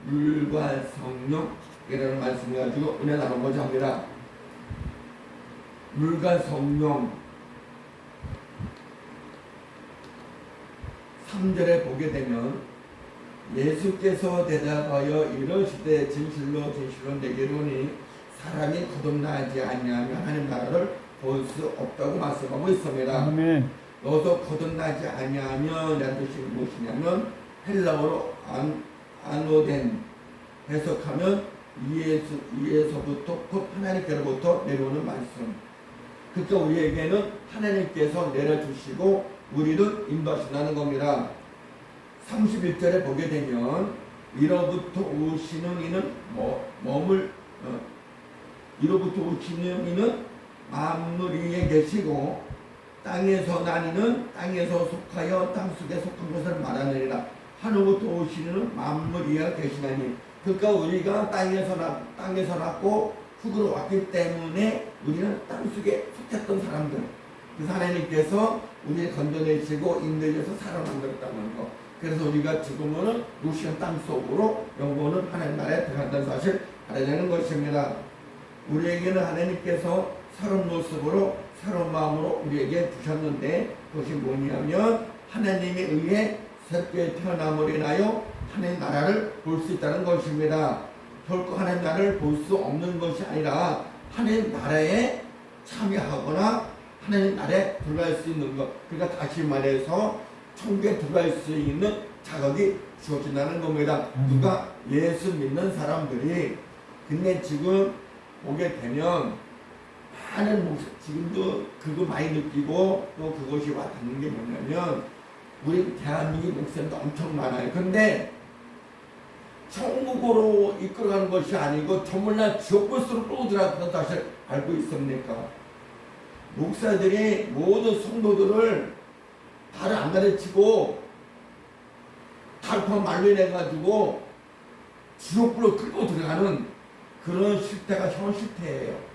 물과 성령이라는 말씀을 가지고 은혜 나눠보자 합니다. 물과 성령 3절에 보게 되면 예수께서 대답하여 이르시되 진실로 진실로 내게 이르노니 사람이 거듭나지 아니하면 하나님 나라를 볼 수 없다고 말씀하고 있습니다. 아멘. 너도 거듭나지 아니하면 라는 뜻이 무엇이냐면 헬라어로 아노덴 해석하면 이에서부터 곧 하나님께로부터 내려오는 말씀. 그러니까 우리에게는 하나님께서 내려주시고 우리는 인도하신다는 겁니다. 31절에 보게 되면 이로부터 오시는 이는 이로부터 오시는 이는 만물 위에 계시고 땅에서 난 이는 땅에서 속하여 땅 속에 속한 것을 말하느니라. 하늘부터 오시는 이는 만물 위에 계시나니. 그러니까 우리가 땅에서 났고 흙으로 왔기 때문에 우리는 땅 속에 속했던 사람들. 그래서 하나님께서 우리를 건져내시고 인도해서 살아남았다는 거. 그래서 우리가 죽으면은 루시안 땅 속으로 영혼은 하나님 나라에 들어간다는 사실 알아야 되는 것입니다. 우리에게는 하나님께서 새로운 모습으로 새로운 마음으로 우리에게 주셨는데 그것이 뭐냐면 하나님에 의해 새롭게 태어남으로 인하여 하나님 나라를 볼 수 있다는 것입니다. 결코 하나님 나라를 볼 수 없는 것이 아니라 하나님 나라에 참여하거나 하나님 나라에 들어갈 수 있는 것. 그러니까 다시 말해서 천국에 들어갈 수 있는 자격이 주어진다는 겁니다. 누가? 예수 믿는 사람들이. 근데 지금 보게 되면 많은 지금도 그거 많이 느끼고 또 그것이 와닿는 게 뭐냐면 우리 대한민국 목사님도 엄청 많아요. 근데 천국으로 이끌어가는 것이 아니고 전문날 지옥불수로 끌고 들어가는 사실 알고 있습니까? 목사들이 모든 성도들을 발을 안 가르치고 달콤한 말로 인해가지고 지옥불로 끌고 들어가는 그런 실태가 현 실태예요.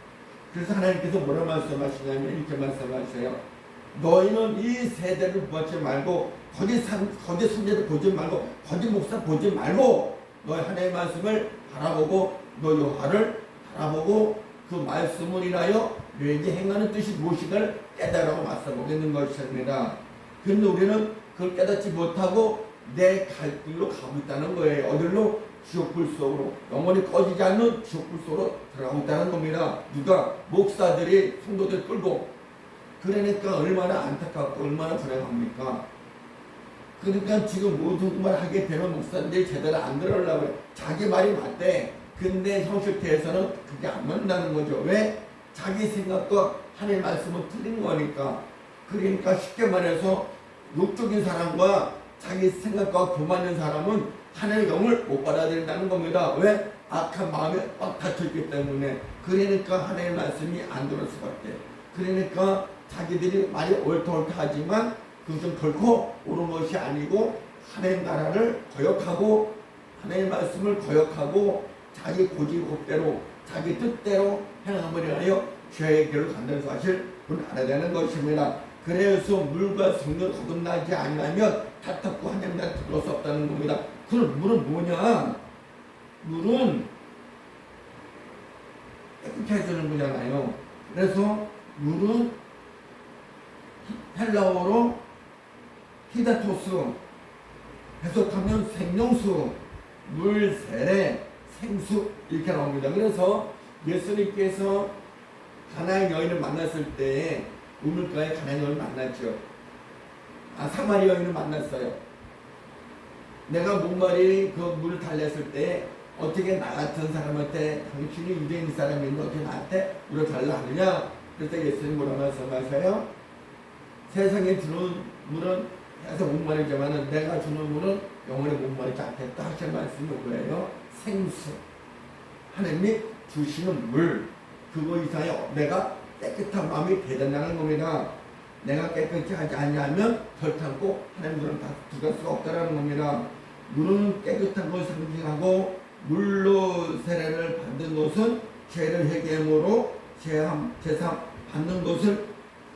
그래서 하나님께서 뭐라 말씀하시냐면 이렇게 말씀하세요. 너희는 이 세대를 보지 말고 거짓 선제를 보지 말고 거짓 목사 보지 말고 너희 하나님의 말씀을 바라보고 너희 여호와를 바라보고 그 말씀을 인하여 너에게 행하는 뜻이 무엇인가를 깨달으라고 말씀하고 것입니다. 그런데 우리는 그걸 깨닫지 못하고 내 갈 길로 가고 있다는 거예요. 어디로? 지옥불 속으로. 영원히 꺼지지 않는 지옥불 속으로 들어가고 있다는 겁니다. 누가? 목사들이 성도들 끌고. 그러니까 얼마나 안타깝고 얼마나 불행합니까? 그러니까 지금 모든 말 하게 되면 목사들이 제대로 안 들으려고 해요. 자기 말이 맞대. 근데 현실태에서는 그게 안 맞는다는 거죠. 왜? 자기 생각과 하나님의 말씀은 틀린 거니까. 그러니까 쉽게 말해서 육적인 사람과 자기 생각과 교만한 사람은 하나님의 영을 못 받아들인다는 겁니다. 왜? 악한 마음에 꽉 닫혀있기 때문에. 그러니까 하나님의 말씀이 안 들을 수밖에. 그러니까 자기들이 말이 옳다 하지만 그것은 결코 옳은 것이 아니고 하나님 나라를 거역하고 하나님의 말씀을 거역하고 자기 고집대로 자기 뜻대로 행함을 인하여 죄의 길을 간다는 사실 우리는 알아야 되는 것입니다. 그래서 물과 성령 거듭나지 아니하면 탓하고 하나님 나라에 들어올 수 없다는 겁니다. 그럼 물은 뭐냐? 물은 깨끗게 해주는 거잖아요. 그래서 물은 헬라어로 히다토스 해석하면 생명수, 물, 세례, 생수 이렇게 나옵니다. 그래서 예수님께서 가나안 여인을 만났을 때 우물가에 가나안 여인을 만났죠. 사마리 여인을 만났어요. 내가 목마리 그 물을 달랬을 때 어떻게 나 같은 사람한테 당신이 유대인 사람인데 어떻게 나한테 물을 달라 하느냐? 그래서 예수님 뭐라고 말씀하세요? 세상에 주는 물은 해서 목마르지만은 내가 주는 물은 영원히 목마르지 않겠다 하시는 말씀이 뭐예요? 생수. 하나님이 주시는 물. 그거 이상에 내가 깨끗한 마음이 되된다는 겁니다. 내가 깨끗이 하지 않냐면 결탄고 하나님 물은 다 들어갈 수가 없다는 겁니다. 물은 깨끗한 것을 상징하고 물로 세례를 받는 것은 죄를 회개함으로 제삼 받는 것을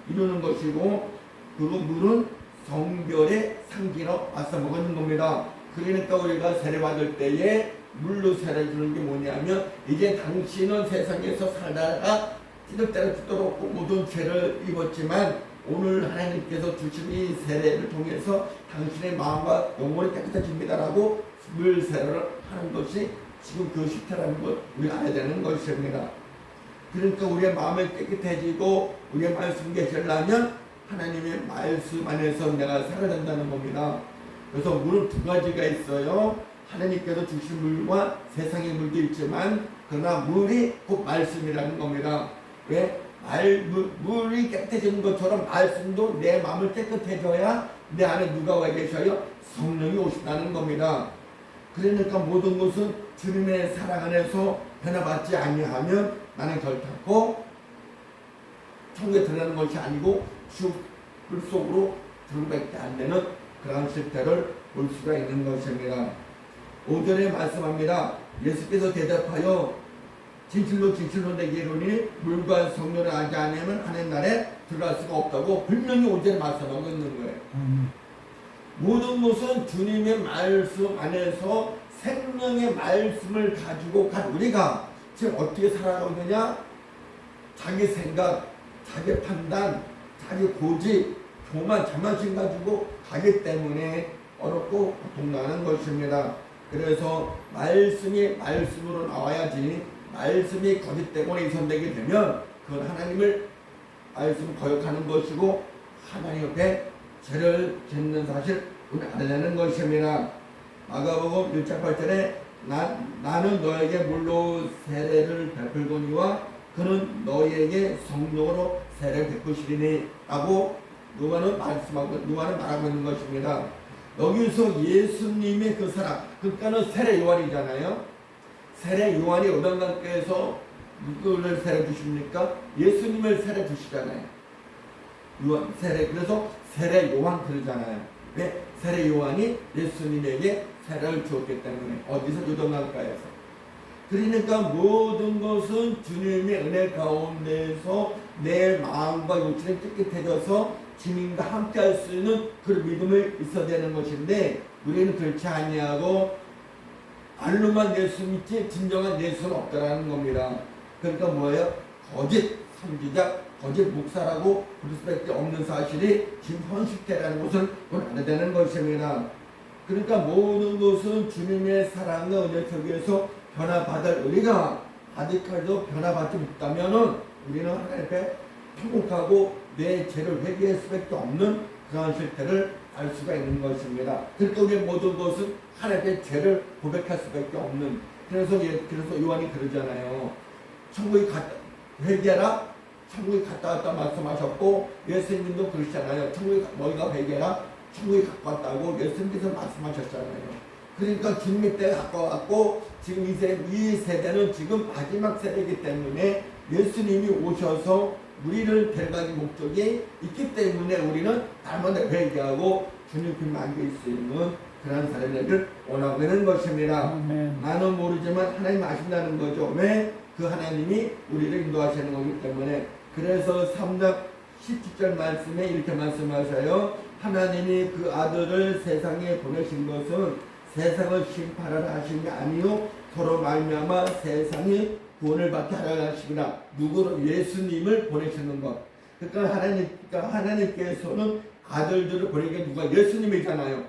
이루는 것이고 그리고 물은 성결의 상징으로 맞서 먹는 겁니다. 그러니까 우리가 세례받을 때에 물로 세례 주는 게 뭐냐면 이제 당신은 세상에서 살다가 기득대로 죽도록 모든 죄를 입었지만 오늘 하나님께서 주신 이 세례를 통해서 당신의 마음과 영혼이 깨끗해집니다라고 물 세례를 하는 것이 지금 그 실태라는 걸 우리가 알아야 되는 것입니다. 그러니까 우리의 마음이 깨끗해지고 우리의 말씀 계시려면 하나님의 말씀 안에서 내가 살아야 된다는 겁니다. 그래서 물은 두 가지가 있어요. 하나님께서 주신 물과 세상의 물도 있지만 그러나 물이 곧 말씀이라는 겁니다. 왜? 물이 깨끗해지는 것처럼 말씀도 내 마음을 깨끗해져야 내 안에 누가 와 계셔요? 성령이 오신다는 겁니다. 그러니까 모든 것은 주님의 사랑 안에서 변화받지 아니하면 나는 결단코 천국에 들어가는 것이 아니고 물 속으로 들어밖에 안 되는 그런 실태를 볼 수가 있는 것입니다. 5절에 말씀합니다. 예수께서 대답하여 진실로 진실로 내게 이르노니 물과 성령을 알지 않으면 하나님 나라에 들어갈 수가 없다고 분명히 5절에 말씀하고 있는 거예요. 모든 것은 주님의 말씀 안에서 생명의 말씀을 가지고 간 우리가 지금 어떻게 살아가느냐? 자기 생각, 자기 판단, 자기 고집, 교만, 자만심 가지고 가기 때문에 어렵고 고통나는 것입니다. 그래서 말씀이 말씀으로 나와야지 말씀이 거짓 때문에 이선되게 되면 그건 하나님을 말씀을 거역하는 것이고 하나님 옆에 죄를 짓는 사실 우리 알아야 되는 것입니다. 마가복음 1장 8절에 나는 너에게 물로 세례를 베풀거니와 그는 너희에게 성령으로 세례를 베푸시리니 라고 누가는 말하고 있는 것입니다. 여기서 예수님의 그 사랑, 그러니까는 세례 요한이잖아요. 세례 요한이 요단강가에서 누구를 세례 주십니까? 예수님을 세례 주시잖아요. 요한 세례, 그래서 세례 요한 그러잖아요. 왜? 세례 요한이 예수님에게 세례를 주었기 때문에. 어디서? 요단강가에서. 그러니까 모든 것은 주님의 은혜 가운데서 내 마음과 육신이 깨끗해져서 주님과 함께 할 수 있는 그 믿음을 있어야 되는 것인데 우리는 그렇지 아니하고 말로만 예수 믿지 진정한 예수는 없다라는 겁니다. 그러니까 뭐예요? 거짓 선지자, 거짓 목사라고 부를 수밖에 없는 사실이 지금 현실태라는 것을 알아야 되는 것입니다. 그러니까 모든 것은 주님의 사랑과 은혜 속에서 변화받을 우리가 아직까지도 변화받지 못하면은 우리는 하나님 앞에 통곡하고 내 죄를 회개할 수밖에 없는 그런 실태를 알 수가 있는 것입니다. 그러니까 우리의 모든 것은 하나님의 죄를 고백할 수밖에 없는. 그래서 요한이 그러잖아요. 천국에 회개하라. 천국에 갔다 왔다 말씀하셨고 예수님도 그러시잖아요. 천국에 너희가 회개하라. 천국에 갖고 왔다고 예수님께서 말씀하셨잖아요. 그러니까 주님의 때가 가까웠고 지금 이 세대는 지금 마지막 세대이기 때문에 예수님이 오셔서 우리를 데려가는 목적이 있기 때문에 우리는 날마다 회개하고 주님 만길 수 있는 그런 사람들을 원하고 있는 것입니다. 나는 모르지만 하나님 아신다는 거죠. 왜? 그 하나님이 우리를 인도하시는 거기 때문에. 그래서 3장 17절 말씀에 이렇게 말씀하셔요. 하나님이 그 아들을 세상에 보내신 것은 세상을 심판하라 하신 게 아니요 서로 말미암아 세상이 구원을 받게 하라 하시구나. 누구를? 예수님을 보내시는 것. 그러니까 하나님께서는 아들들을 보내게 누가? 예수님이잖아요.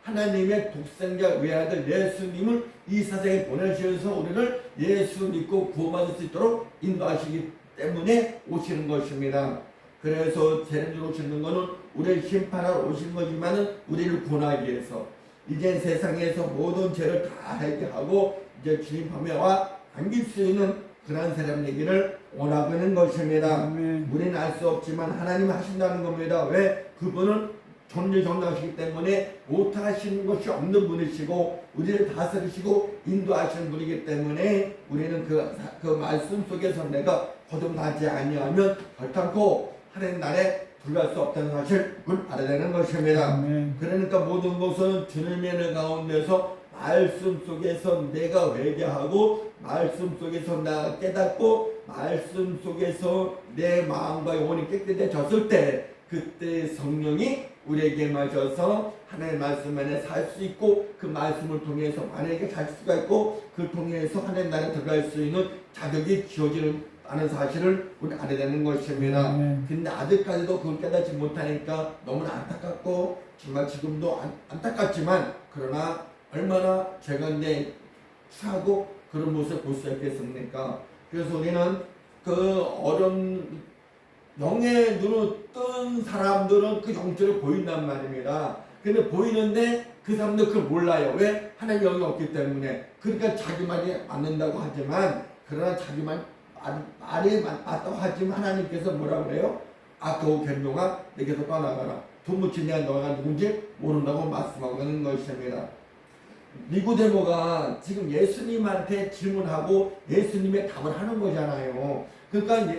하나님의 독생자 외아들 예수님을 이 세상에 보내셔서 우리를 예수 믿고 구원받을 수 있도록 인도하시기 때문에 오시는 것입니다. 그래서 죄를 오시는 것은 우리를 심판하러 오신 거지만은 우리를 구원하기 위해서 이제 세상에서 모든 죄를 다 해결하고 이제 주님 밤에와 안길 수 있는 그런 사람 얘기를 원하고 있는 것입니다. 우리는 알 수 없지만 하나님 하신다는 겁니다. 왜? 그분은 존재정당하시기 때문에 못하시는 것이 없는 분이시고 우리를 다스리시고 인도하시는 분이기 때문에 우리는 그 말씀 속에서 내가 거듭나지 아니하면 결단코 하나님 나라에 들어갈 수 없다는 사실을 알아야 되는 것입니다. 그러니까 모든 것은 주님의 은혜 가운데서 말씀 속에서 내가 회개하고 말씀 속에서 내가 깨닫고 말씀 속에서 내 마음과 영혼이 깨끗해졌을 때 그때 성령이 우리에게 마셔서 하나님의 말씀 안에 살 수 있고 그 말씀을 통해서 만약에 살 수가 있고 그 통해서 하나님 나라에 들어갈 수 있는 자격이 주어지는 하는 사실을 우리 알아야 되는 것입니다. 근데 아직까지도 그걸 깨닫지 못하니까 너무나 안타깝고 정말 지금도 안타깝지만 그러나 얼마나 죄가인데 추하고 그런 모습을 볼 수 있겠습니까? 그래서 우리는 그 어려운 영의 눈을 뜬 사람들은 그 영적으로 보인단 말입니다. 근데 보이는데 그 사람들 그걸 몰라요. 왜? 하나님 영이 없기 때문에. 그러니까 자기 말이 맞는다고 하지만 그러나 자기 말이 맞다고 하지만 하나님께서 뭐라 그래요? 아까워 견종아 내게서 떠나가라. 도무지 내가 너가 누군지 모른다고 말씀하고 있는 것입니다. 니고데모가 지금 예수님한테 질문하고 예수님의 답을 하는 거잖아요. 그러니까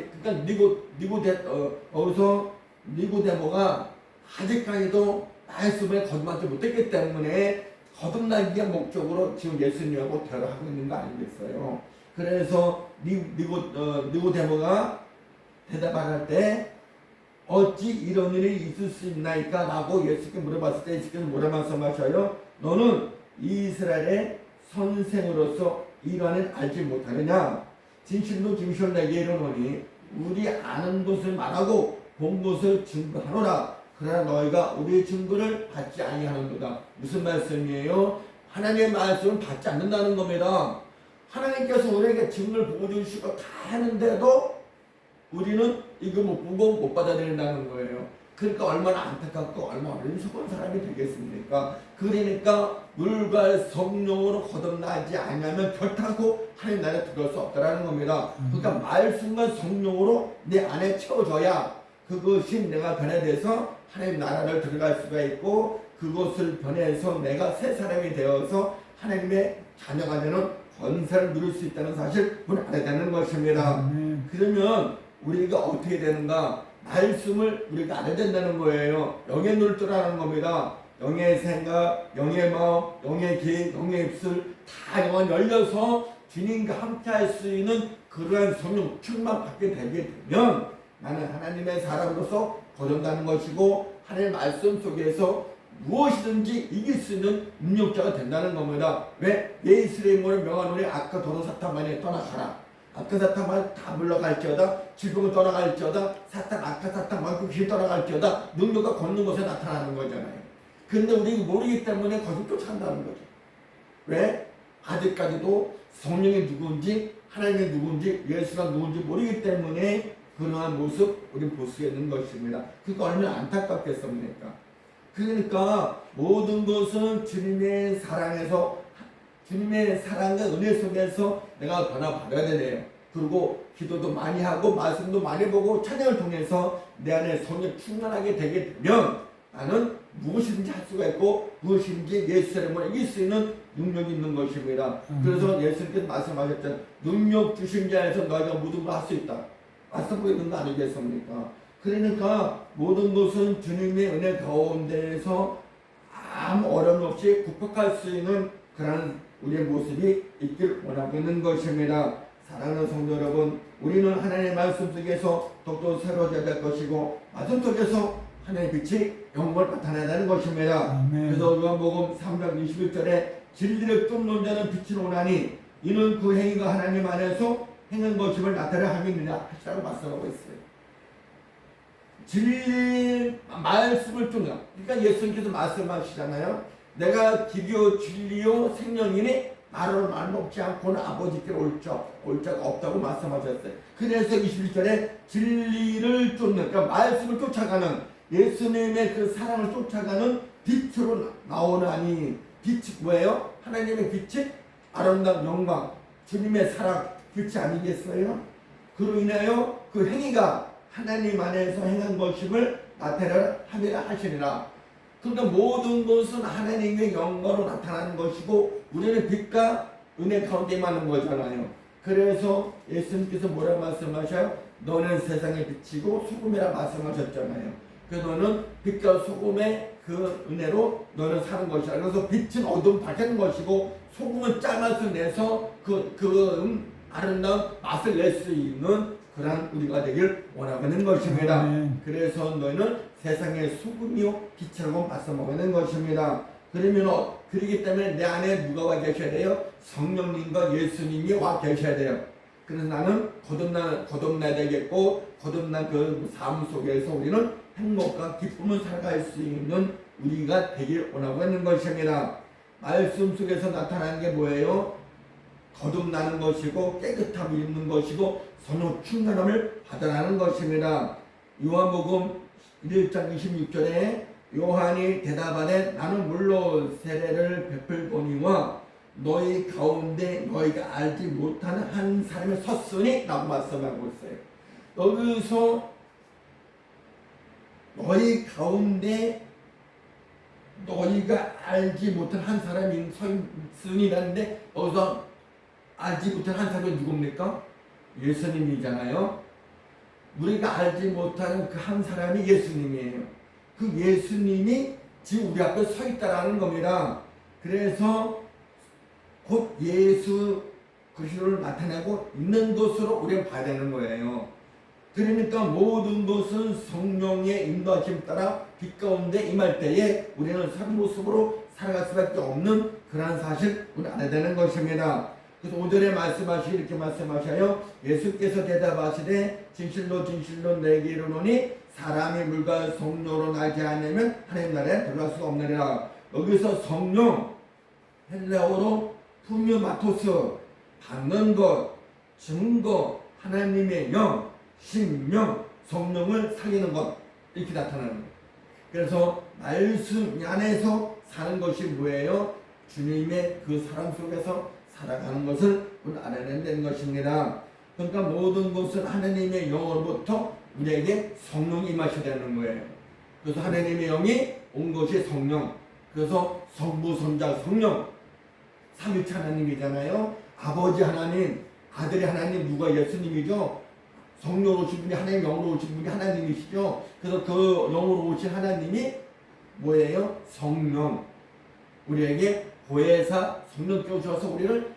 니고데모가 아직까지도 말씀에 거듭나지 못했기 때문에 거듭나기 목적으로 지금 예수님하고 대화하고 있는 거 아니겠어요? 그래서 니고데모가 대답할 때 어찌 이런 일이 있을 수 있나이까? 라고 예수께 물어봤을 때 예수께서 뭐라 말씀하셔요? 너는 이스라엘의 선생으로서 이러한 알지 못하느냐? 진실로 진실로 내게 이르노니 우리 아는 것을 말하고 본 것을 증거하노라. 그러나 너희가 우리의 증거를 받지 아니하는도다. 무슨 말씀이에요? 하나님의 말씀을 받지 않는다는 겁니다. 하나님께서 우리에게 증거를 보여주시고 다 하는데도 우리는 이거 못 보고 못 받아들인다는 거예요. 그러니까 얼마나 안타깝고 얼마나 어리석은 사람이 되겠습니까? 그러니까 물과 성령으로 거듭나지 않으면 결단코 하나님 나라에 들어갈 수 없다는 겁니다. 그러니까 말씀과 성령으로 내 안에 채워져야 그것이 내가 변화돼서 하나님 나라를 들어갈 수가 있고 그것을 변해서 내가 새 사람이 되어서 하나님의 자녀가 되는 권세를 누릴 수 있다는 사실 우리 알아야 되는 것입니다. 그러면 우리가 어떻게 되는가? 말씀을 우리가 알아야 된다는 거예요. 영의 눈을 뜨라는 겁니다. 영의 생각, 영의 마음, 영의 계획, 영의 입술 다 영은 열려서 주님과 함께 할 수 있는 그러한 성령 충만 받게 되게 되면 나는 하나님의 사람으로서 거듭나는 것이고 하나님의 말씀 속에서 무엇이든지 이길 수 있는 능력자가 된다는 겁니다. 왜? 예수의 이름으로 명하노니 악과 도로 사탄만이 떠나가라. 악과 사탄만 다 물러갈지어다. 질병을 떠나갈지어다. 악과 사탄만큼 귀 떠나갈지어다. 능력과 걷는 것에 나타나는 거잖아요. 근데 우리가 모르기 때문에 거짓 쫓아간다는 거죠. 왜? 아직까지도 성령이 누구인지 하나님이 누구인지 예수가 누구인지 모르기 때문에 그러한 모습 우리는 볼 수 있는 것입니다. 그러니까 얼마나 안타깝겠습니까? 그러니까 모든 것은 주님의 사랑에서 주님의 사랑과 은혜 속에서 내가 변화받아야 되네요. 그리고 기도도 많이 하고 말씀도 많이 보고 찬양을 통해서 내 안에 성령 충만하게 되게 되면 나는 무엇이든지 할 수가 있고 무엇인지 예수 이름으로 이길 수 있는 능력이 있는 것입니다. 그래서 예수님께서 말씀하셨잖아요. 능력 주신 자에서 너희가 모든 걸 할 수 있다. 말씀하고 있는 거 아니겠습니까? 그러니까 모든 것은 주님의 은혜 가운데에서 아무 어려움 없이 극복할 수 있는 그런 우리의 모습이 있길 원하고 있는 것입니다. 사랑하는 성도 여러분, 우리는 하나님의 말씀 속에서 더욱더 새로워져야 될 것이고 말씀 속에서 하나님의 빛이 영광을 나타내야 되는 것입니다. 아멘. 그래서 요한복음 3장 21절에 진리를 쫓는 자는 빛으로 오나니 이는 그 행위가 하나님 안에서 행한 것임을 나타내야 함이니라 하시라고 말씀하고 있어요. 진리 말씀을 쫓는, 그러니까 예수님께서 말씀하시잖아요. 내가 길이요 진리요 생명이니 나로 말먹지 않고는 아버지께 올 자가 없다고 말씀하셨어요. 그래서 21절에 진리를 쫓는, 그러니까 말씀을 쫓아가는 예수님의 그 사랑을 쫓아가는 빛으로 나오나니, 빛이 뭐예요? 하나님의 빛이 아름다운 영광, 주님의 사랑 빛이 아니겠어요? 그로 인하여 그 행위가 하나님 안에서 행한 것임을 나타내라 함이라 하시니라. 그러니까 모든 것은 하나님의 영광으로 나타나는 것이고 우리는 빛과 은혜 가운데 임하는 거잖아요. 그래서 예수님께서 뭐라 말씀하셔요? 너는 세상의 빛이고 소금이라 말씀하셨잖아요. 그래서 너는 빛과 소금의 그 은혜로 너는 사는 것이라. 그래서 빛은 어둠 밝히는 것이고 소금은 짠맛을 내서 그 아름다운 맛을 낼 수 있는 그러한 우리가 되길 원하고 있는 것입니다. 아멘. 그래서 너희는 세상의 소금이요 빛이라고 말씀하고 있는 것입니다. 그러면 그러기 때문에 내 안에 누가 와 계셔야 돼요? 성령님과 예수님이 와 계셔야 돼요. 그래서 나는 거듭나야 되겠고, 거듭난 그 삶 속에서 우리는 행복과 기쁨을 살아갈 수 있는 우리가 되길 원하고 있는 것입니다. 말씀 속에서 나타나는 게 뭐예요? 거듭나는 것이고 깨끗함이 있는 것이고 선후 충만함을 받아라는 것입니다. 요한복음 1장 26절에 요한이 대답하되 나는 물로 세례를 베풀거니와 너희 가운데 너희가 알지 못하는 한 사람이 섰으니 라고 말씀하고 있어요. 여기서 너희 가운데 너희가 알지 못한 한 사람이 서 있으니라는데 여기서 알지 못한 한 사람이 누굽니까? 예수님이잖아요. 우리가 알지 못하는 그 한 사람이 예수님이에요. 그 예수님이 지금 우리 앞에 서 있다라는 겁니다. 그래서 곧 예수 그리스도를 나타내고 있는 것으로 우리는 봐야 되는 거예요. 그러니까 모든 것은 성령의 인도하심 따라 빛 가운데 임할 때에 우리는 산 모습으로 살아갈 수밖에 없는 그러한 사실 우리 알아야 되는 것입니다. 그래서 5절에 말씀하시기 이렇게 말씀하셔요. 예수께서 대답하시되 진실로 진실로 내게 이르노니 사람이 물과 성령으로 나지 않으면 하나님 나라에 들어갈 수가 없느니라. 여기서 성령 헬라어로 푸뉴마토스 받는 것, 증거, 하나님의 영, 신령, 성령을 살리는 것 이렇게 나타나는 거예요. 그래서 말씀 안에서 사는 것이 뭐예요? 주님의 그 사랑 속에서 살아가는 것을 알아내야 되는 것입니다. 그러니까 모든 것은 하나님의 영으로부터 우리에게 성령이 임하셔야 되는 거예요. 그래서 하나님의 영이 온 것이 성령. 그래서 성부, 성자, 성령 삼위체 하나님이잖아요. 아버지 하나님, 아들이 하나님, 누가 예수님이죠. 성령으로 오신 분이 하나님, 영으로 오신 분이 하나님이시죠. 그래서 그 영으로 오신 하나님이 뭐예요? 성령. 우리에게 보혜사 성령 껴주셔서 우리를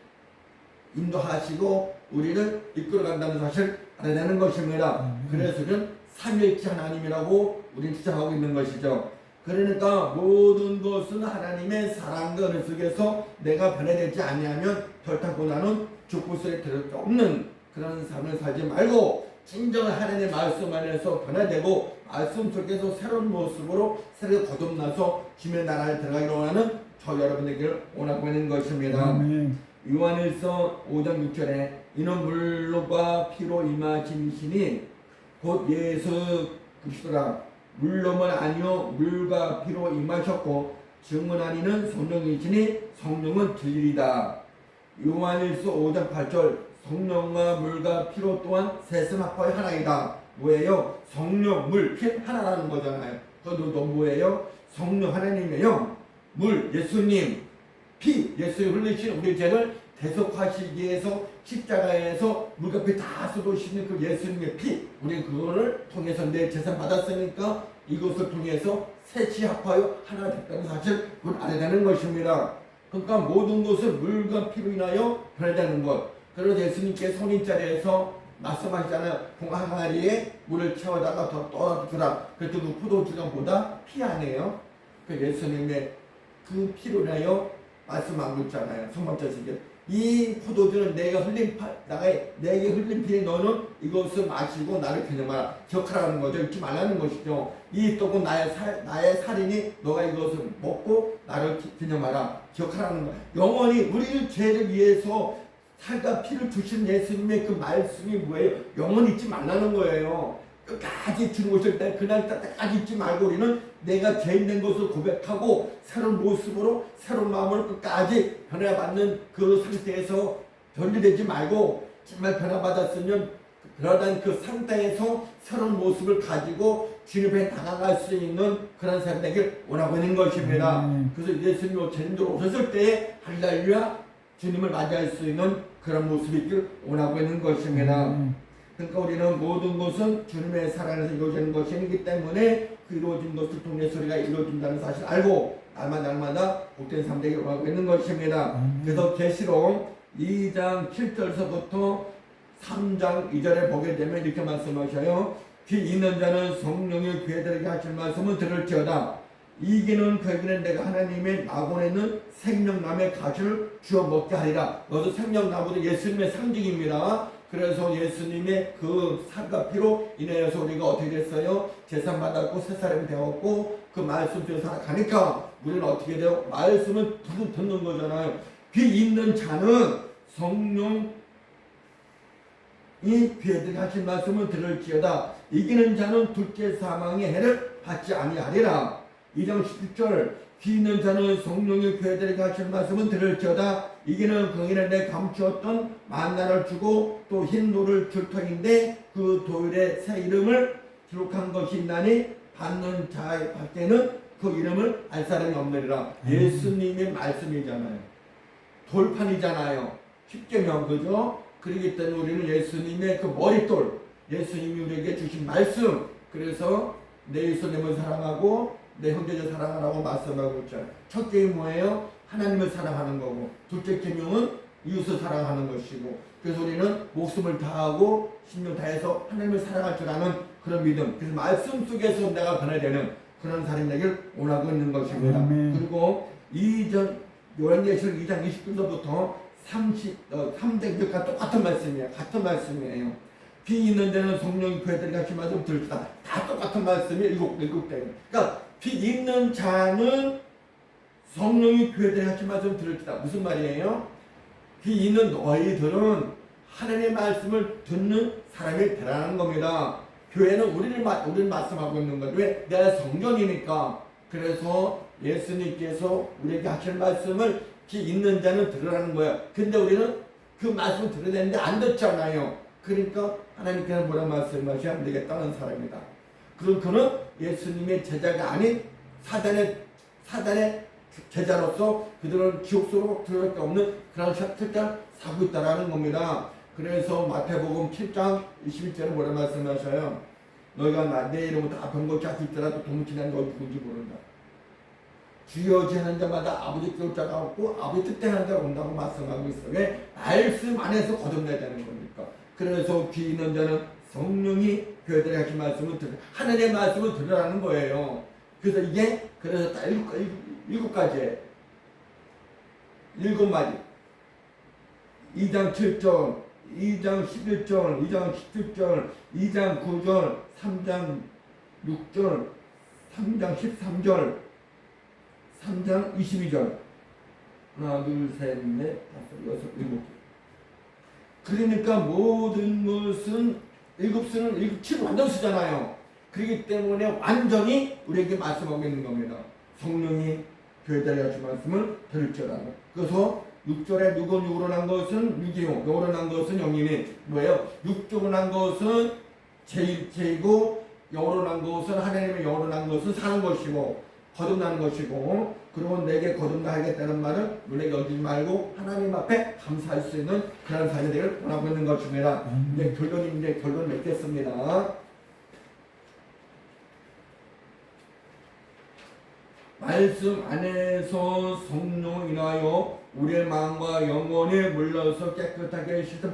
인도하시고 우리를 이끌어간다는 사실을 알아야 되는 것입니다. 그래서 우리는 삼위일체 하나님이라고 우리는 주장하고 있는 것이죠. 그러니까 모든 것은 하나님의 사랑과 은혜 속에서 내가 변해되지 아니하면 결탄코 나는 죽을 수에 들을 수 없는 그런 삶을 살지 말고 진정한 하나님의 말씀 안에서 변화되고 말씀 속에서 새로운 모습으로 새롭게 거듭나서 주님의 나라에 들어가기를 원하는 저 여러분에게 원하고 있는 것입니다. 아멘. 요한일서 5장 6절에 이는 물과 피로 임하시니 곧 예수 그리스도라. 물로만 아니요 물과 피로 임하셨고 증언하니는 성령이시니 성령은 진리이다. 요한일서 5장 8절 성령과 물과 피로 또한 셋은 합하여 하나이다. 뭐예요? 성령, 물, 피 하나라는 거잖아요. 그것도 뭐예요? 성령 하나님의 영, 물 예수님, 피 예수의 흘리신 우리 죄를 대속하시기 위해서 십자가에서 물과 피 다 쏟으시는 그 예수님의 피, 우리 그거를 통해서 내 재산 받았으니까 이것을 통해서 셋이 합하여 하나 됐다는 사실 그걸 알아야 되는 것입니다. 그러니까 모든 것을 물과 피로 인하여 변화되는 것. 그래서 예수님께 손인자리에서 말씀하시잖아요. 공 항아리에 물을 채워다가 더 떠주라. 그랬더니 그 포도주가 보다 피 아니에요. 그 예수님의 그 피로 인하여 말씀하고 있잖아요. 성만자식에 이 포도주는 내가 흘린 내게 흘린 피에 너는 이것을 마시고 나를 기념하라. 기억하라는 거죠. 잊지 말라는 것이죠. 이 떡은 나의 살이니 너가 이것을 먹고 나를 기념하라. 기억하라는 거. 영원히 우리를 죄를 위해서 살과 피를 주신 예수님의 그 말씀이 뭐예요? 영원히 잊지 말라는 거예요. 끝까지 들어오실 때 그날 때까지 잊지 말고 우리는 내가 죄 있는 것을 고백하고 새로운 모습으로 새로운 마음으로 끝까지 변화받는 그 상태에서 변질되지 말고 정말 변화받았으면 그러한 그 상태에서 새로운 모습을 가지고 주님에 다가갈 수 있는 그런 삶 되길 원하고 있는 것입니다. 그래서 예수님이 제대로 오셨을 때에 할렐루야 주님을 맞이할 수 있는 그런 모습이 있길 원하고 있는 것입니다. 그러니까 우리는 모든 것은 주님의 사랑에서 이루어지는 것이기 때문에 그 이루어진 것을 통해서 우리가 이루어진다는 사실을 알고 날마다 복된 삶 되기를 원하고 있는 것입니다. 그래서 계시록 2장 7절서부터 3장 2절에 보게 되면 이렇게 말씀하셔요. 귀 있는 자는 성령의 귀에들에게 하실 말씀은 들을지어다. 이기는 그에게는 내가 하나님의 낙원에 있는 생명나무의 가시를 주어 먹게 하리라. 여기서 생명나무도 예수님의 상징입니다. 그래서 예수님의 그 살과 피로 인하여서 우리가 어떻게 됐어요? 재산 받았고 새 사람이 되었고 그 말씀 속에 살아가니까 우리는 어떻게 돼요? 말씀을 듣는 거잖아요. 귀 있는 자는 성령이 귀에들에게 하신 말씀을 들을지어다. 이기는 자는 둘째 사망의 해를 받지 아니하리라. 2장 17절 귀 있는 자는 성령의 귀에들에게 하신 말씀은 들을지어다. 이기는 그에게는 내 감추었던 만나를 주고 또 흰 돌을 줄 터인데 그 돌에 새 이름을 기록한 것이 있나니 받는 자의 밖에는 그 이름을 알 사람이 없느니라. 예수님의 말씀이잖아요. 돌판이잖아요. 십계명, 그죠? 그렇기 때문에 우리는 예수님의 그 머릿돌, 예수님이 우리에게 주신 말씀, 그래서 내 예수님을 사랑하고 내 형제를 사랑하라고 말씀하고 있잖아요. 첫 계명이 뭐예요? 하나님을 사랑하는 거고, 둘째 계명은 이웃을 사랑하는 것이고, 그래서 우리는 목숨을 다하고 신명 다해서 하나님을 사랑할 줄 아는 그런 믿음, 그래서 말씀 속에서 내가 변화되는 그런 삶이 되길 원하고 있는 것입니다. 아멘. 그리고 요한계시록 2장 29절부터 3장까지 똑같은 말씀이에요. 같은 말씀이에요. 귀 있는 데는 성령이 귀에들에게 하신 말씀 들을지다. 다 똑같은 말씀이 일곱 대. 그러니까 귀 있는 자는 성령이 귀에들에게 하신 말씀 들을지다. 무슨 말이에요? 귀 있는 너희들은 하나님의 말씀을 듣는 사람이 되라는 겁니다. 교회는 우리를 말씀하고 있는 거죠. 왜? 내가 성전이니까. 그래서 예수님께서 우리에게 하실 말씀을 귀 있는 자는 들으라는 거예요. 근데 우리는 그 말씀을 들어야 되는데 안 듣잖아요. 그러니까 하나님께서 뭐라 말씀하셔야 안 되겠다는 사람이다. 그럼 그는 예수님의 제자가 아닌 사단의 제자로서 그들은 지옥으로 들어갈 수 없는 그런 실제를 사고 있다는 겁니다. 그래서 마태복음 7장 21절에 뭐라 말씀하셔요? 너희가 내 이름으로 다 병고치 할수 있더라도 도무치는 너희 누군지 모른다. 주여 지하는 자마다 아버지께 자가 없고 아버지 뜻대로 하는 자가 온다고 말씀하고 있어요. 왜? 말씀 안에서 거듭나야 되는 겁니까? 그래서 귀 있는 자는 성령이 교회들에게 하신 말씀을 하나님의 말씀을 들으라는 거예요. 그래서 이게 그래서 다 일곱 가지예요. 7마디. 2장 7절, 2장 11절, 2장 17절, 2장 9절, 3장 6절, 3장 13절, 3장 22절. 하나, 둘, 셋, 넷, 다섯, 여섯, 일곱. 그러니까 모든 것은 일곱 수는 칠 완전 수잖아요. 그렇기 때문에 완전히 우리에게 말씀하고 있는 겁니다. 성령이 교회들에게 하신 말씀을 들을지어다. 그래서 6절에 육은 육으로 난 것은 육이요 영으로 난 것은 영이니 뭐예요? 육적으로 난 것은 죄이고 영으로 난 것은 하나님의 영으로 난 것은 사는 것이고 거듭나는 것이고, 그리고 내게 거듭나야겠다는 말은 눈에 여기지 말고 하나님 앞에 감사할 수 있는 그런 삶이 되기를 원하고 있는 것입니다. 이제 결론 맺겠습니다. 말씀 안에서 성령 인하여 우리의 마음과 영혼이 물러서 깨끗하게 씻음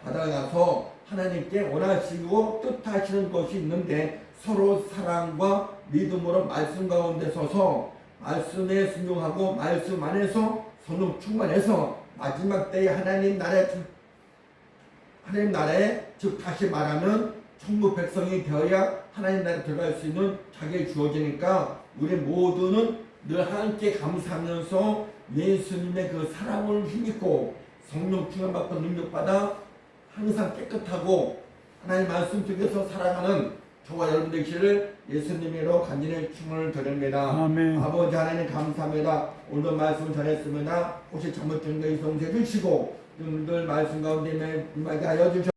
받아가서 하나님께 원하시고 뜻하시는 것이 있는데 서로 사랑과 믿음으로 말씀 가운데 서서 말씀에 순종하고 말씀 안에서 성령 충만해서 마지막 때에 하나님 나라에 즉 다시 말하면 천국 백성이 되어야 하나님 나라에 들어갈 수 있는 자격이 주어지니까 우리 모두는 늘 함께 감사하면서 예수님의 그 사랑을 힘입고 성령 충만받고 능력받아 항상 깨끗하고 하나님 말씀 속에서 살아가는 저와 여러분 되시를 예수님으로 간절히 축원을 드립니다. 아멘. 아버지 하나님 감사합니다. 오늘도 말씀 전했습니다. 혹시 잘못된 거 이성해 주시고 여러분들 말씀 가운데 임하게 하여 주시옵소서.